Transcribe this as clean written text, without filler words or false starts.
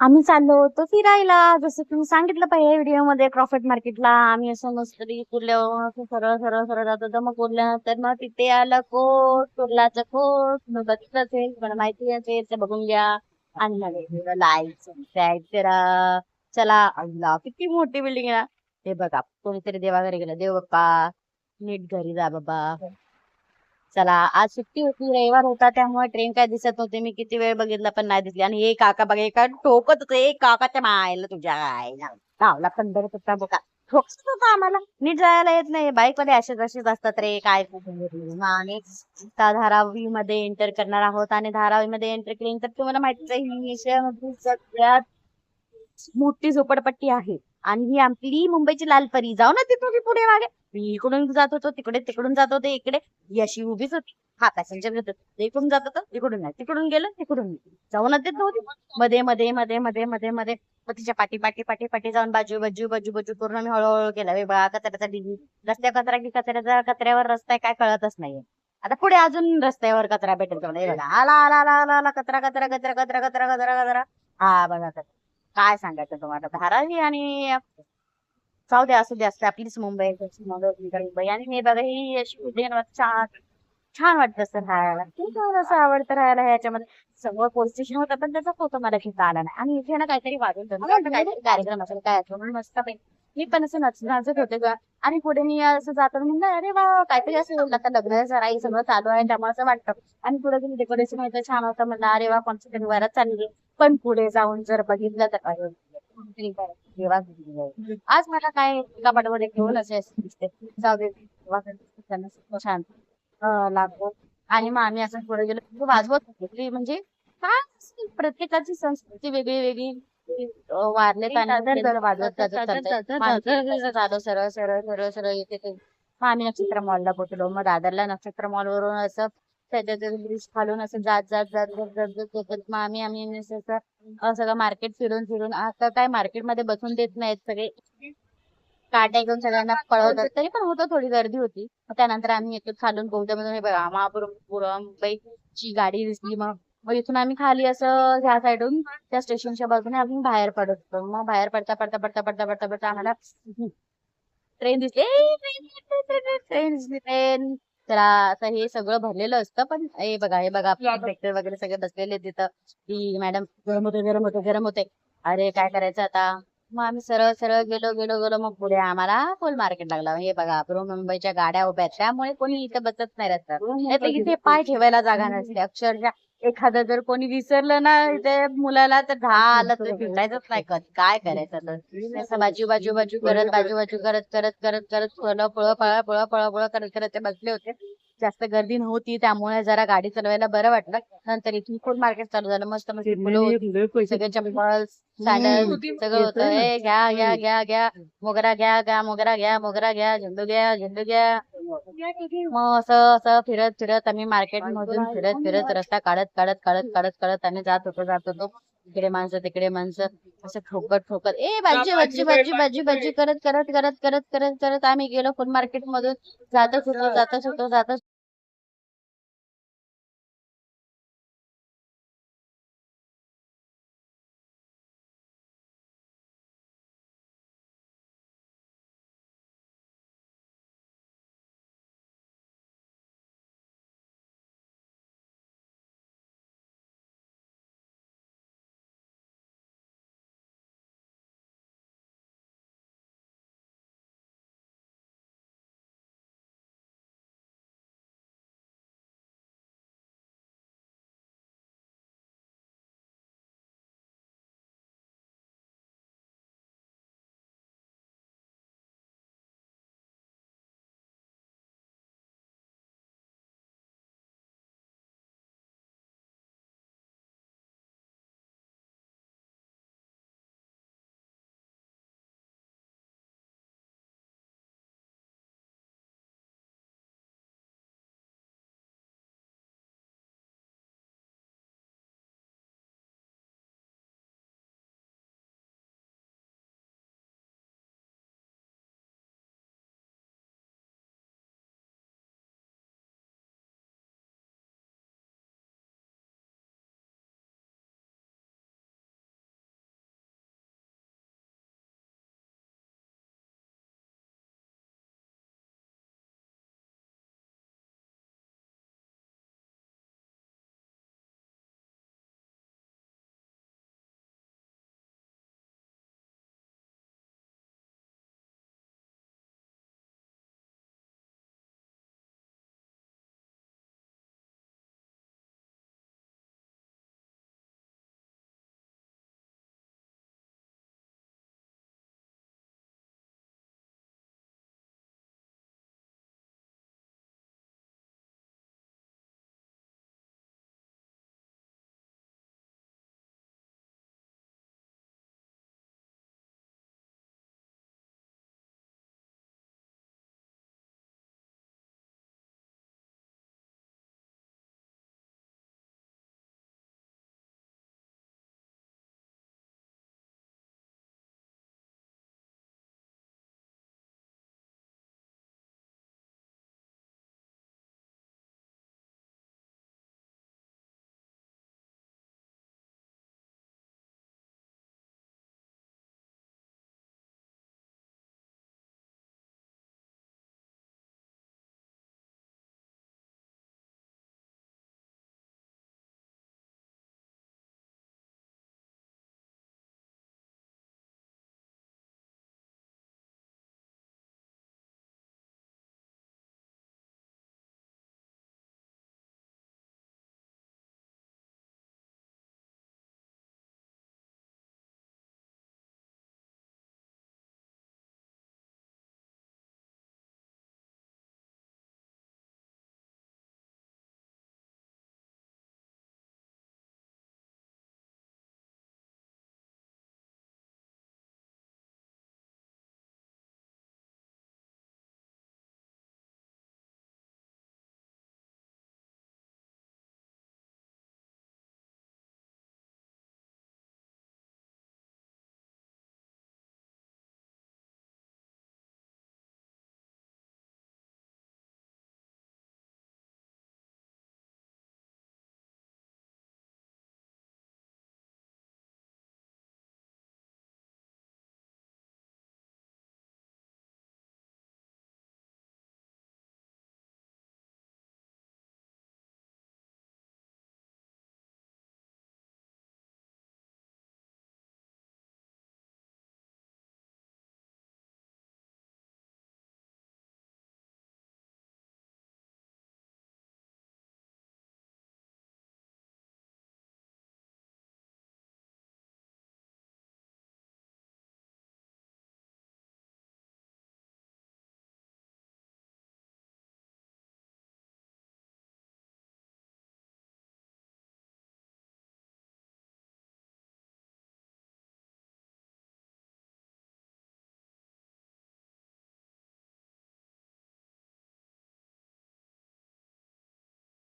आम्ही चाललो होतो फिरायला. जसं तुम्ही सांगितलं पहिल्या व्हिडिओ मध्ये क्रॉफर्ट मार्केटला आम्ही असं मस्त कुर्ल्यावरून असं सरळ सरळ सरळ जात होतो. मग कुर्ल्यानंतर मग तिथे आलं कोट, कुर्लाचं कोट. मग बघितलं असेल, मला माहिती असेल तर बघून घ्या. आणि मग लाईट तर चला. अल्ला किती मोठी बिल्डिंग आहे ना. हे बघा, कोणीतरी देवाघरी गेलं. देव बाप्पा नीट घरी जा बाबा. चला, आज सुट्टी होती, रविवार होता, त्यामुळे ट्रेन काय दिसत नव्हते. मी किती वेळ बघितला पण नाही दिसली. आणि हे काका बघा, एका ठोकत होते. काकाच्या मायला तुझ्या आईला गावला पंढर होता बघा. ठोकत होता आम्हाला. नीट जायला येत नाही. बाईक मध्ये असेच असतात रे काय. आणि आता धारावी मध्ये एंटर करणार आहोत. आणि धारावी मध्ये एंटर केली तर तुम्हाला माहितीच आहे, ही एशियामधली सगळ्यात मोठी झोपडपट्टी आहे. आणि ही आपली मुंबईची लाल परी. जाऊ ना तिथून पुढे मागे. मी इकडून जात होतो तिकडे, तिकडून जात होते इकडे. ही अशी उभीच होती. हा पॅसेंजर घेत होते. इकडून जात होतं, इकडून नाही, तिकडून गेलं, तिकडून नाही. जाऊन देत नव्हती. मध्ये मध्ये मध्ये मध्ये मध्ये मध्ये मग तिच्या पाठी पाठी पाठी पाठी जाऊन बाजू बाजू बाजू बाजू करून आम्ही हळूहळू केला. हे बघा, कचऱ्याचा डिगी. रस्त्या कचरा की कचऱ्याचा, कचऱ्यावर रस्ता आहे काय कळतच नाहीये. आता पुढे अजून रस्त्यावर कचरा भेटेल का मला? हे बघा, आला आला आला आला आला कचरा कचरा कचरा कचरा कचरा कचरा कचरा. हा बघा कचरा. काय सांगायचं तुम्हाला, धारावी आणि जाऊ दे, असू दे, असते आपलीच मुंबई. मुंबई. आणि हे बघा, ही अशी उद्यान छान छान वाटतं असं राहायला. खूप मला असं आवडतं राहायला ह्याच्यामध्ये. समोर पोलीस स्टेशन होतं पण त्याचा फोटो मला घेता आला नाही. आणि इथे ना काहीतरी वाजून मला वाटतं काहीतरी कार्यक्रम असेल काय असेल म्हणून मस्त पैकी मी पण असं नाचत होते का. आणि पुढे मी असं जाताना म्हणलं, अरे वा काहीतरी असं होईल आता, लग्न सराई सगळं चालू आहे त्यामुळे असं वाटतं. आणि पुढे गेली, डेकोरेशन होतं छान होतं, म्हणलं अरे वा कोणत्या तरी वरात चालली. पण पुढे जाऊन जर बघितलं तर कोणतरी देवा दिली आहे. आज मला काय एका पाठोपाठ एक घेऊन असे असे दिसते. जाऊ दे, त्यांना शांत लागतो. आणि मग आम्ही असं पुढे गेलो की वाजवत होतो की म्हणजे काय असेल, प्रत्येकाची संस्कृती वेगळी वेगळी. वारले त्यानंतर वाजवत गाजवत चालतंय. मग आम्ही असं झालो सरळ सरळ सरळ सरळ येते ते. मग आम्ही नक्षत्र मॉलला पोहोचलो. मग दादरला नक्षत्र मॉल वरून असं त्याच्या ब्रिज खालून असं जात जात जात जात जात जात जात मग आम्ही असं सगळं मार्केट फिरून फिरून. आता काय मार्केटमध्ये बसून देत नाहीत सगळे, काट्या घेऊन सगळ्यांना पळवतात. तरी पण होतं, थोडी गर्दी होती. मग त्यानंतर आम्ही येतो खालून बोगद्यामधून. हे बघा, मुंबईची गाडी दिसली. मग इथून आम्ही खाली असं ह्या साईडून त्या स्टेशनच्या बाजूने आम्ही बाहेर पडतो. मग बाहेर पडता पडता पडता पडता पडता पडता आम्हाला ट्रेन दिसली. ट्रेन दिसली, ट्रेन. तर आता हे सगळं भरलेलं असतं. पण हे बघा, हे बघा, कंडक्टर वगैरे सगळे बसलेले तिथं की मॅडम गरम होते गरम होते गरम होते. अरे काय करायचं आता. मग आम्ही सरळ सरळ गेलो गेलो गेलो. मग पुढे आम्हाला फुल मार्केट लागला. हे बघा, मुंबईच्या गाड्या उभ्या आहेत त्यामुळे कोणी इथं बसत नाही रस्त्यावर. इथे पाय ठेवायला जागा नसते अक्षरशः. एखादं जर कोणी विसरलं ना इथे मुलाला तर झालं, तर भेटायचंच नाही कधी. काय करायचं तर असं बाजू बाजू बाजू करत, बाजू बाजू करत करत करत करत पळ पळ पळ पळ पळ पळ करत करत ते बसले होते. जास्त गर्दी नव्हती त्यामुळे जरा गाडी चालवायला बरं वाटलं. नंतर इथून फूड मार्केट चालू झालं. मस्त मस्त फुलं होती, सगळे चप्पल सॅडल सगळं होतं. ए घ्या घ्या घ्या घ्या, मोगरा घ्या घ्या, मोगरा घ्या, मोगरा घ्या, झेंडू घ्या, झेंडू घ्या. मग असं असं फिरत फिरत आम्ही मार्केट मधून फिरत फिरत रस्ता काढत काढत काढत काढत काढत आम्ही जात होतो जात होतो. इकडे माणसं तिकडे माणसं असं ठोकत ठोकत बाजी बाजी बाजी बाजी बाजी करत करत करत करत करत करत आम्ही गेलो फूड मार्केट मधून. जातच होतो जातच होतो जातच